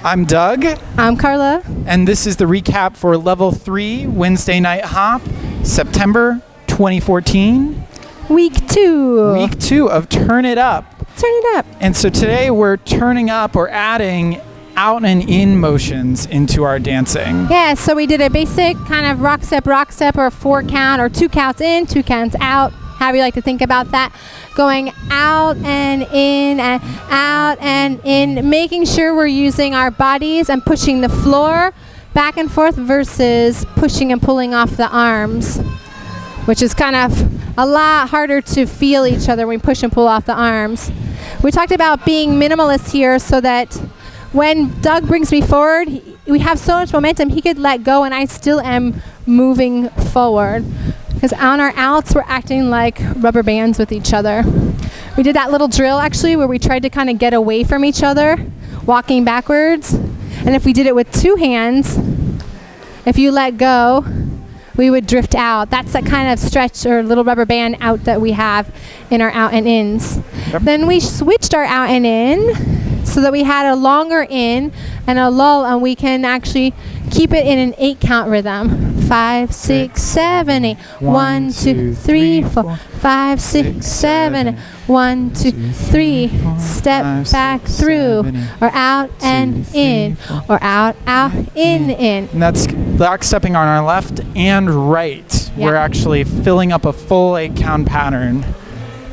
I'm Doug. I'm Carla. And this is the recap for Level 3 Wednesday Night Hop, September 2014. Week 2. Week 2 of Turn It Up. Turn it up. And so today we're turning up or adding out and in motions into our dancing. Yeah, so we did a basic kind of rock step, or 4 count, or 2 counts in, 2 counts out. However you like to think about that. Going out and in and out and in, making sure we're using our bodies and pushing the floor back and forth versus pushing and pulling off the arms, which is kind of a lot harder to feel each other when we push and pull off the arms. We talked about being minimalist here so that when Doug brings me forward, we have so much momentum, he could let go and I still am moving forward. Because on our outs, we're acting like rubber bands with each other. We did that little drill, actually, where we tried to kind of get away from each other, walking backwards. And if we did it with 2 hands, if you let go, we would drift out. That's that kind of stretch or little rubber band out that we have in our out and ins. Yep. Then we switched our out and in so that we had a longer in and a lull, and we can actually keep it in an 8 count rhythm. 5, 6, 7, 8. 1, 2, 3, 4. 5, 6, 7, 8. 1, 2, 3. Step back through, or out and in, or out, in. And that's back stepping on our left and right. Yeah. We're actually filling up a full 8 count pattern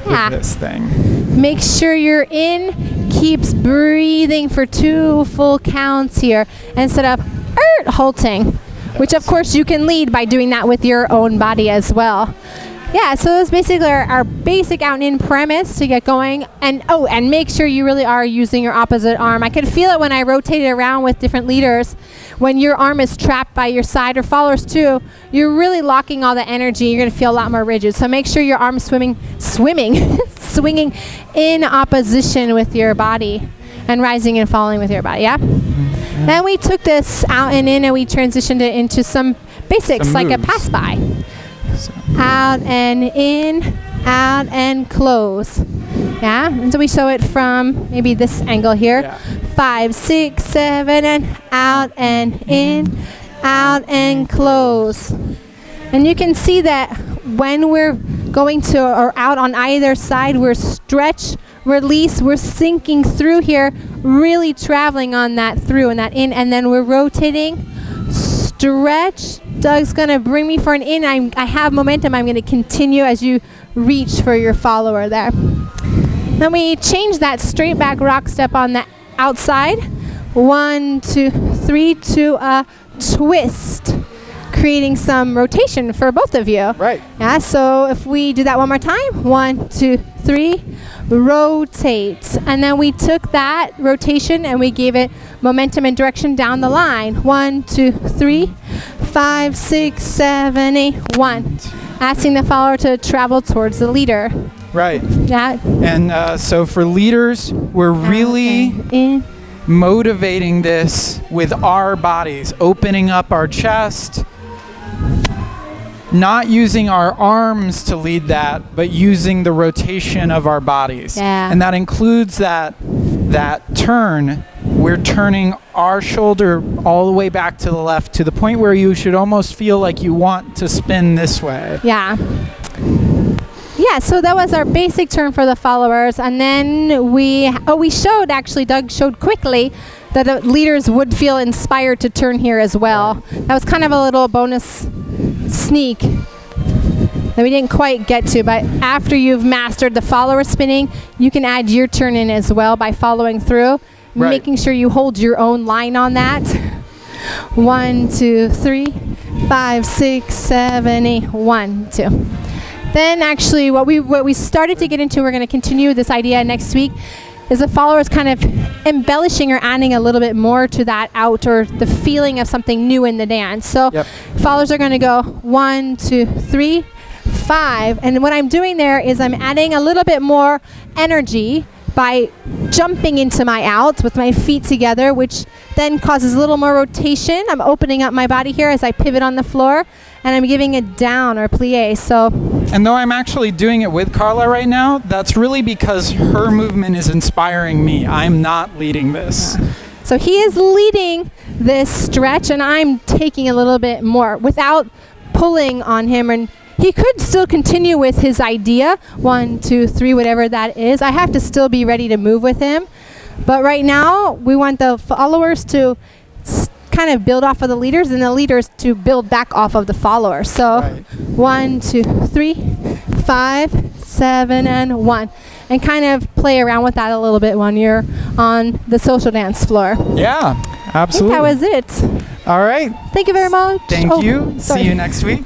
with this thing. Make sure you're in, keeps breathing for 2 full counts here instead of halting, which of course you can lead by doing that with your own body as well. Yeah, so that's basically our basic out and in premise to get going. And and make sure you really are using your opposite arm. I could feel it when I rotated around with different leaders. When your arm is trapped by your side, or followers too, you're really locking all the energy. You're going to feel a lot more rigid. So make sure your arm's swinging in opposition with your body and rising and falling with your body, yeah? Mm-hmm. Then we took this out and in and we transitioned it into some basics, like a pass by. So. Out and in, out and close. Yeah, and so we show it from maybe this angle here. Yeah. 5, 6, 7, and out and in, out and close. And you can see that when we're going to or out on either side, we're stretch, release, we're sinking through here, really traveling on that through and that in, and then we're rotating, stretch. Doug's gonna bring me for an in. I have momentum. I'm gonna continue as you reach for your follower there. Then we change that straight back rock step on the outside. 1, 2, 3 to a twist, creating some rotation for both of you. Right. Yeah, so if we do that one more time. 1, 2, 3, rotate. And then we took that rotation and we gave it momentum and direction down the line. 1, 2, 3, 5, 6, 7, 8, 1. Asking the follower to travel towards the leader. Right. Yeah. And so for leaders, we're really motivating this with our bodies, opening up our chest, not using our arms to lead that, but using the rotation of our bodies. Yeah. And that includes that turn. We're turning our shoulder all the way back to the left to the point where you should almost feel like you want to spin this way. Yeah. Yeah, so that was our basic turn for the followers. And then we showed, actually, Doug showed quickly that the leaders would feel inspired to turn here as well. That was kind of a little bonus sneak that we didn't quite get to, but after you've mastered the follower spinning, you can add your turn in as well by following through, making sure you hold your own line on that. 1, 2, 3, 5, 6, 7, 8, 1, 2. Then actually what we started to get into, we're going to continue this idea next week, is the followers kind of embellishing or adding a little bit more to that out, or the feeling of something new in the dance. So followers are going to go 1, 2, 3, 5. And what I'm doing there is I'm adding a little bit more energy by jumping into my outs with my feet together, which then causes a little more rotation. I'm opening up my body here as I pivot on the floor, and I'm giving it down or plie. So, and though I'm actually doing it with Carla right now, that's really because her movement is inspiring me. I'm not leading this. So he is leading this stretch, and I'm taking a little bit more without pulling on him. And he could still continue with his idea, 1, 2, 3, whatever that is. I have to still be ready to move with him. But right now, we want the followers to kind of build off of the leaders, and the leaders to build back off of the followers. So 1, 2, 3, 5, 7, and 1. And kind of play around with that a little bit when you're on the social dance floor. Yeah, I think absolutely. that was it. All right. Thank you very much. Thank you. Sorry. See you next week.